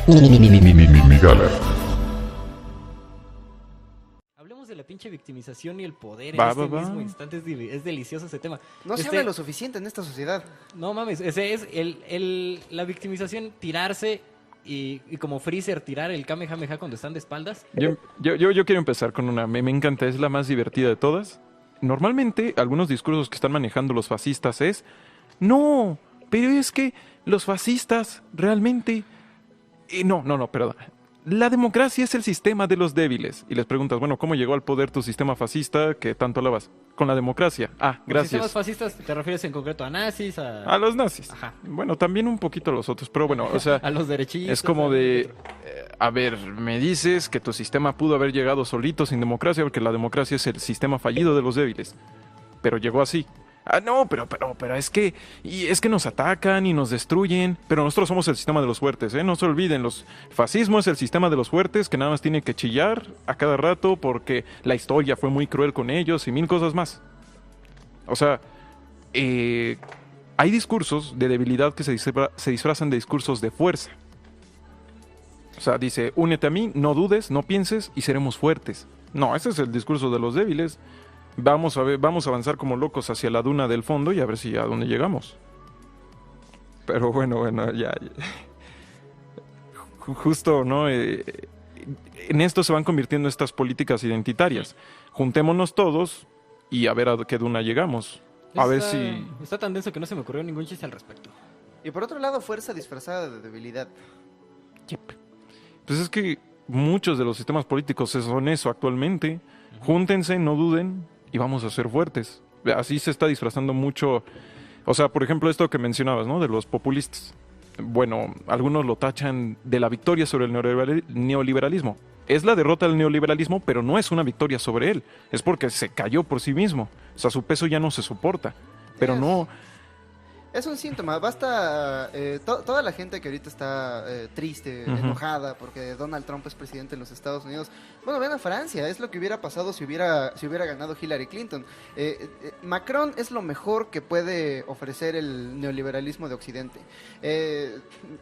Gala. Hablemos de la pinche victimización y el poder Va, en este va, va. mismo instante. Es delicioso ese tema. No se habla lo suficiente en esta sociedad. No mames, ese es la victimización, tirarse y como Freezer tirar el Kamehameha cuando están de espaldas. Yo quiero empezar con una, me encanta, es la más divertida de todas. Normalmente, algunos discursos que están manejando los fascistas es, no, pero es que los fascistas realmente... no, perdón. La democracia es el sistema de los débiles. Y les preguntas, bueno, ¿cómo llegó al poder tu sistema fascista que tanto alabas? Con la democracia. Ah, Los gracias. sistemas fascistas te refieres en concreto a nazis, A los nazis. Ajá. Bueno, también un poquito a los otros, pero bueno, o sea... a los derechistas. Es como de, a ver, me dices que tu sistema pudo haber llegado solito sin democracia porque la democracia es el sistema fallido de los débiles. Pero llegó así. Ah, no, pero es que nos atacan y nos destruyen, pero nosotros somos el sistema de los fuertes, ¿eh? No se olviden, el fascismo es el sistema de los fuertes que nada más tiene que chillar a cada rato porque la historia fue muy cruel con ellos y mil cosas más. O sea, hay discursos de debilidad que se disfrazan de discursos de fuerza. O sea, dice, únete a mí, no dudes, no pienses y seremos fuertes. No, ese es el discurso de los débiles. Vamos a avanzar como locos hacia la duna del fondo y a ver si a dónde llegamos. Pero bueno, ya. Justo, ¿no? En esto se van convirtiendo estas políticas identitarias. Juntémonos todos y a ver a qué duna llegamos. A ver si... Está tan denso que no se me ocurrió ningún chiste al respecto. Y por otro lado, fuerza disfrazada de debilidad. Pues es que muchos de los sistemas políticos son eso actualmente. Júntense, no duden y vamos a ser fuertes. Así se está disfrazando mucho. O sea, por ejemplo, esto que mencionabas, ¿no? De los populistas. Bueno, algunos lo tachan de la victoria sobre el neoliberalismo. Es la derrota del neoliberalismo, pero no es una victoria sobre él. Es porque se cayó por sí mismo. O sea, su peso ya no se soporta. Pero no... Es un síntoma, basta toda la gente que ahorita está triste, enojada porque Donald Trump es presidente de los Estados Unidos. Bueno, ven a Francia, es lo que hubiera pasado si hubiera ganado Hillary Clinton. Macron es lo mejor que puede ofrecer el neoliberalismo de Occidente.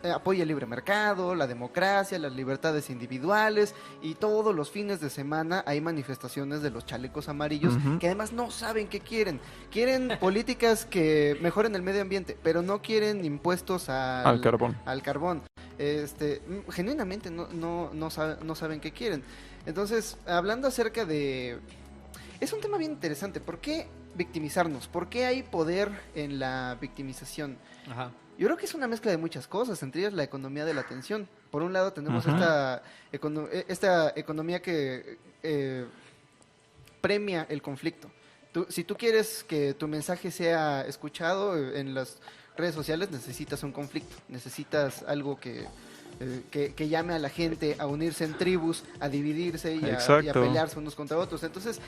Apoya el libre mercado, la democracia, las libertades individuales y todos los fines de semana hay manifestaciones de los chalecos amarillos que además no saben qué quieren. Quieren políticas que mejoren el medio ambiente, pero no quieren impuestos al carbón. Genuinamente no saben qué quieren. Entonces, hablando acerca de... Es un tema bien interesante. ¿Por qué victimizarnos? ¿Por qué hay poder en la victimización? Ajá. Yo creo que es una mezcla de muchas cosas, entre ellas la economía de la atención. Por un lado tenemos esta economía que premia el conflicto. Si tú quieres que tu mensaje sea escuchado en las redes sociales, necesitas un conflicto, necesitas algo que llame a la gente a unirse en tribus, a dividirse y a pelearse unos contra otros. Entonces,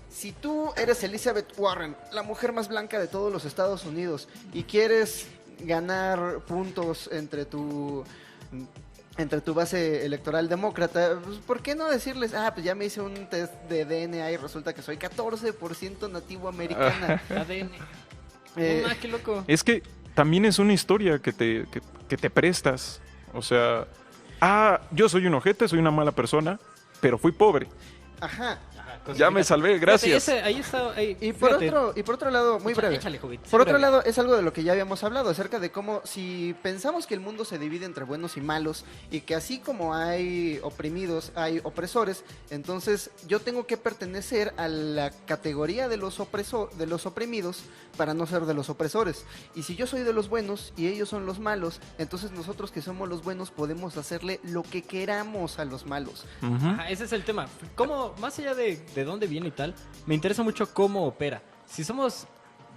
si tú eres Elizabeth Warren, la mujer más blanca de todos los Estados Unidos, y quieres ganar puntos entre tu base electoral demócrata, pues, ¿por qué no decirles, pues ya me hice un test de DNA y resulta que soy 14% nativo americana? ADN. Qué loco. Es que también es una historia que te prestas. O sea, yo soy un ojete, soy una mala persona, pero fui pobre. Ajá. Ya me salvé, gracias. Ahí está. Y por otro lado, muy breve. Échale, Jovit, Por otro breve. lado, es algo de lo que ya habíamos hablado, acerca de cómo si pensamos que el mundo se divide entre buenos y malos, y que así como hay oprimidos, hay opresores, entonces yo tengo que pertenecer a la categoría de los oprimidos para no ser de los opresores. Y si yo soy de los buenos y ellos son los malos, entonces nosotros que somos los buenos podemos hacerle lo que queramos a los malos. Ajá, ese es el tema. ¿Cómo, más allá de dónde viene y tal, me interesa mucho cómo opera? Si somos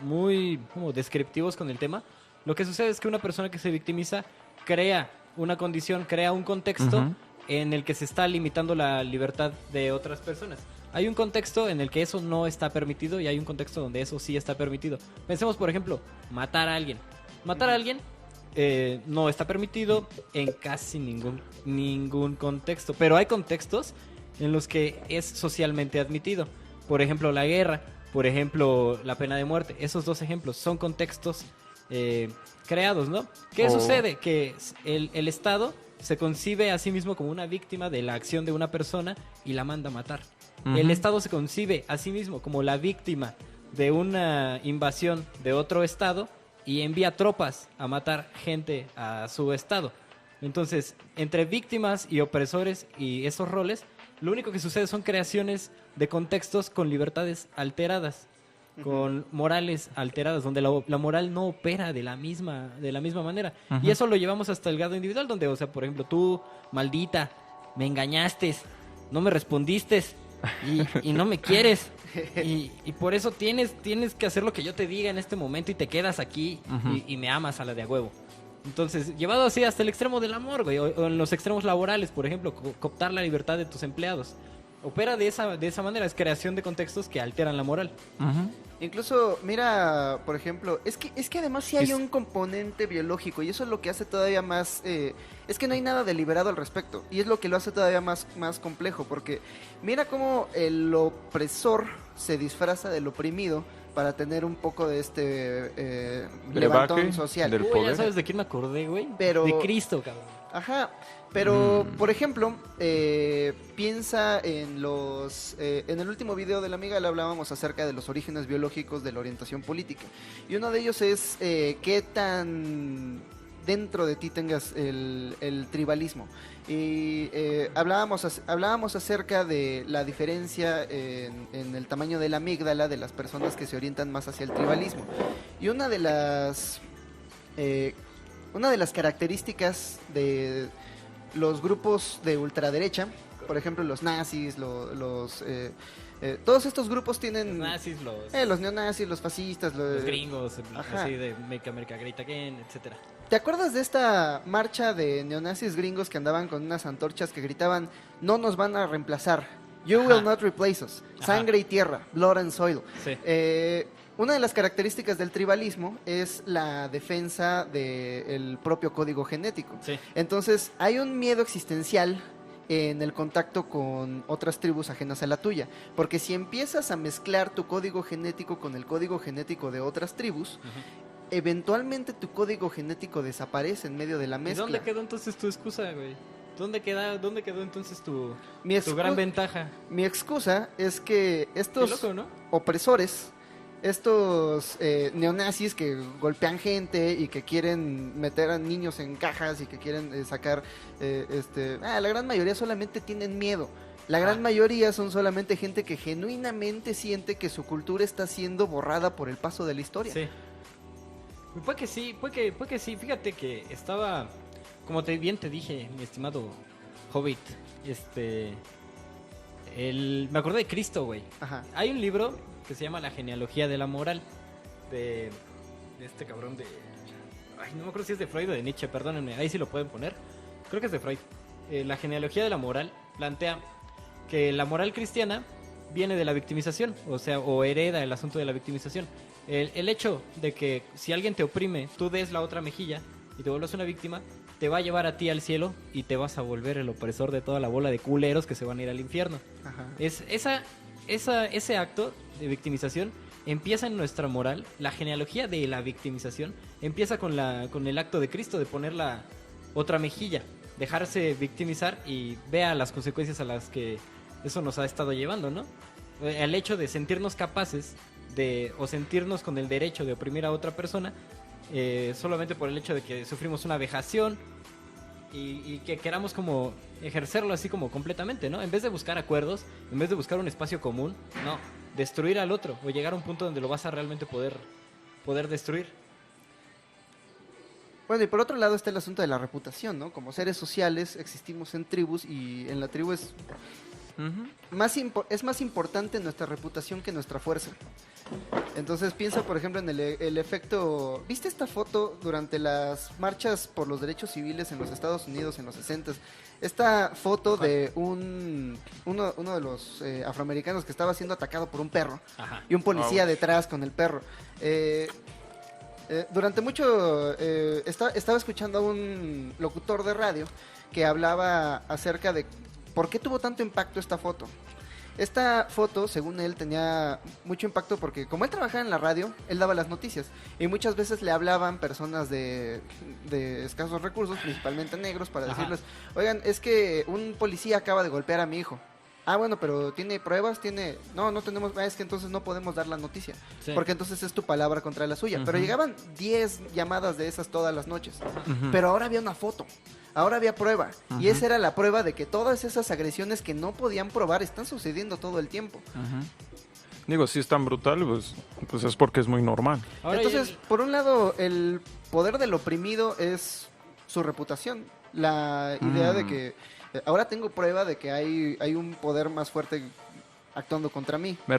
muy como descriptivos con el tema, lo que sucede es que una persona que se victimiza crea una condición, crea un contexto en el que se está limitando la libertad de otras personas. Hay un contexto en el que eso no está permitido y hay un contexto donde eso sí está permitido. Pensemos, por ejemplo, matar a alguien. Matar a alguien no está permitido en casi ningún contexto, pero hay contextos en los que es socialmente admitido. Por ejemplo, la guerra, por ejemplo, la pena de muerte. Esos dos ejemplos son contextos creados, ¿no? ¿Qué sucede? Que el Estado se concibe a sí mismo como una víctima de la acción de una persona y la manda a matar. Ujú. El Estado se concibe a sí mismo como la víctima de una invasión de otro Estado y envía tropas a matar gente a su Estado. Entonces, entre víctimas y opresores y esos roles, lo único que sucede son creaciones de contextos con libertades alteradas, con morales alteradas, donde la moral no opera de la misma manera. Y eso lo llevamos hasta el grado individual, donde, o sea, por ejemplo, tú, maldita, me engañaste, no me respondiste y no me quieres. Y por eso tienes que hacer lo que yo te diga en este momento y te quedas aquí y me amas a la de a huevo. Entonces, llevado así hasta el extremo del amor, güey, o en los extremos laborales, por ejemplo, cooptar la libertad de tus empleados. Opera de esa manera, es creación de contextos que alteran la moral. Ujú. Incluso, mira, por ejemplo, es que además sí hay un componente biológico y eso es lo que hace todavía más... es que no hay nada deliberado al respecto y es lo que lo hace todavía más complejo porque mira cómo el opresor se disfraza del oprimido para tener un poco de levantón social. del Uy, poder. ya sabes de quién me acordé, güey. Pero- De Cristo, cabrón. Ajá, pero por ejemplo, piensa en en el último video de la amiga le hablábamos acerca de los orígenes biológicos de la orientación política y uno de ellos es qué tan dentro de ti tengas el tribalismo y hablábamos acerca de la diferencia en el tamaño de la amígdala de las personas que se orientan más hacia el tribalismo y una de las características de los grupos de ultraderecha, por ejemplo los nazis, todos estos grupos tienen Los nazis, los neonazis, los fascistas, los gringos, Ajá. así de Make America Great Again, etcétera. ¿Te acuerdas de esta marcha de neonazis gringos que andaban con unas antorchas que gritaban no nos van a reemplazar? You Ajá. will not replace us. Ajá. Sangre y tierra, blood and soil. Sí. Una de las características del tribalismo es la defensa del propio código genético. Sí. Entonces, hay un miedo existencial en el contacto con otras tribus ajenas a la tuya. Porque si empiezas a mezclar tu código genético con el código genético de otras tribus, eventualmente tu código genético desaparece en medio de la ¿Y mezcla. dónde quedó entonces tu excusa, güey? ¿Dónde quedó entonces tu Mi gran ventaja? Mi excusa es que Qué estos loco, ¿no? opresores, estos neonazis que golpean gente y que quieren meter a niños en cajas y que quieren sacar, la gran mayoría solamente tienen miedo. La gran mayoría son solamente gente que genuinamente siente que su cultura está siendo borrada por el paso de la historia. Sí. Puede que sí, puede que sí. Fíjate que estaba, como bien te dije, mi estimado Hobbit, me acordé de Cristo, güey. Ajá. Hay un libro que se llama La genealogía de la moral, de este cabrón de... Ay, no me acuerdo si es de Freud o de Nietzsche, perdónenme, ahí sí lo pueden poner. Creo que es de Freud. La genealogía de la moral plantea que la moral cristiana viene de la victimización, o sea, o hereda el asunto de la victimización. El hecho de que si alguien te oprime, tú des la otra mejilla y te vuelvas una víctima, te va a llevar a ti al cielo y te vas a volver el opresor de toda la bola de culeros que se van a ir al infierno. Ajá. Ese acto de victimización empieza en nuestra moral. La genealogía de la victimización empieza con el acto de Cristo de poner la otra mejilla, dejarse victimizar y vea las consecuencias a las que eso nos ha estado llevando, ¿no? El hecho de sentirnos capaces o sentirnos con el derecho de oprimir a otra persona solamente por el hecho de que sufrimos una vejación y que queramos como ejercerlo así como completamente, ¿no? En vez de buscar acuerdos, en vez de buscar un espacio común, no, destruir al otro o llegar a un punto donde lo vas a realmente poder destruir. Bueno, y por otro lado está el asunto de la reputación, ¿no? Como seres sociales existimos en tribus y en la tribu es más importante nuestra reputación que nuestra fuerza. Entonces piensa, por ejemplo, en el efecto... ¿Viste esta foto durante las marchas por los derechos civiles en los Estados Unidos en los 60s? Esta foto de uno de los afroamericanos que estaba siendo atacado por un perro. Ajá. Y un policía detrás con el perro. Durante mucho estaba escuchando a un locutor de radio que hablaba acerca de por qué tuvo tanto impacto esta foto. Esta foto, según él, tenía mucho impacto porque como él trabajaba en la radio, él daba las noticias y muchas veces le hablaban personas de escasos recursos, principalmente negros, para Ajá. decirles, oigan, es que un policía acaba de golpear a mi hijo. Ah, bueno, pero ¿tiene pruebas? No tenemos, es que entonces no podemos dar la noticia, Sí. porque entonces es tu palabra contra la suya. Pero Ujú. llegaban 10 llamadas de esas todas las noches. Ujú. Pero ahora había una foto, ahora había prueba. Y Ujú. esa era la prueba de que todas esas agresiones que no podían probar están sucediendo todo el tiempo. Ujú. Digo, si es tan brutal, pues es porque es muy normal. Ahora, Entonces, por un lado, el poder del oprimido es su reputación. La idea de que ahora tengo prueba de que hay un poder más fuerte actuando contra mí. Me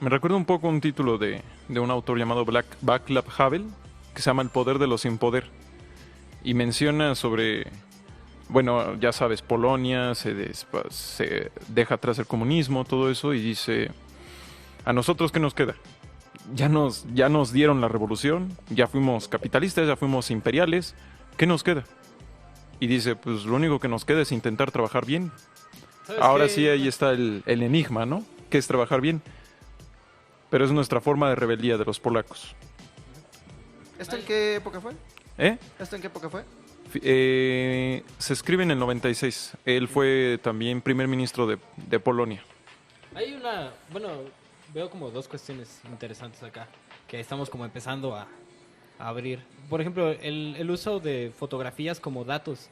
recuerda un poco un título de un autor llamado Václav Havel, que se llama El poder de los sin poder. Y menciona sobre, bueno, ya sabes, Polonia, se deja atrás el comunismo, todo eso, y dice, ¿a nosotros qué nos queda? Ya nos dieron la revolución, ya fuimos capitalistas, ya fuimos imperiales, ¿qué nos queda? Y dice, pues lo único que nos queda es intentar trabajar bien. ¿sabes Ahora qué? sí, ahí está el enigma, ¿no? ¿Qué es trabajar bien? Pero es nuestra forma de rebeldía de los polacos. ¿Esto en qué época fue? ¿Eh? ¿Esto en qué época fue? Se escribe en el 96. Él fue también primer ministro de Polonia. Hay una, bueno, veo como dos cuestiones interesantes acá, que estamos como empezando a abrir. Por ejemplo, el uso de fotografías como datos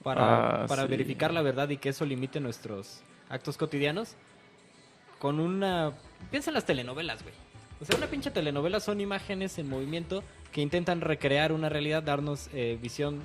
para Sí. verificar la verdad y que eso limite nuestros actos cotidianos. Con una... Piensa en las telenovelas, güey. O sea, una pinche telenovela son imágenes en movimiento que intentan recrear una realidad, darnos visión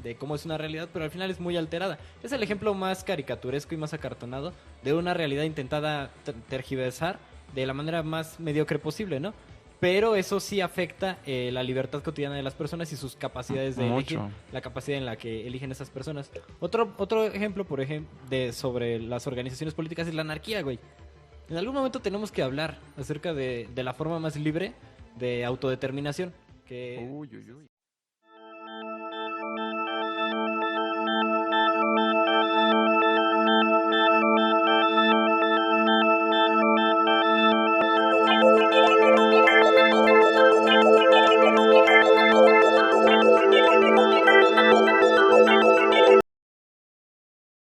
de cómo es una realidad, pero al final es muy alterada. Es el ejemplo más caricaturesco y más acartonado de una realidad intentada tergiversar de la manera más mediocre posible, ¿no? Pero eso sí afecta la libertad cotidiana de las personas y sus capacidades de elegir, Mucho. la capacidad en la que eligen esas personas. Otro ejemplo, por ejemplo, sobre las organizaciones políticas es la anarquía, güey. En algún momento tenemos que hablar acerca de la forma más libre de autodeterminación. Que Uy, uy, uy.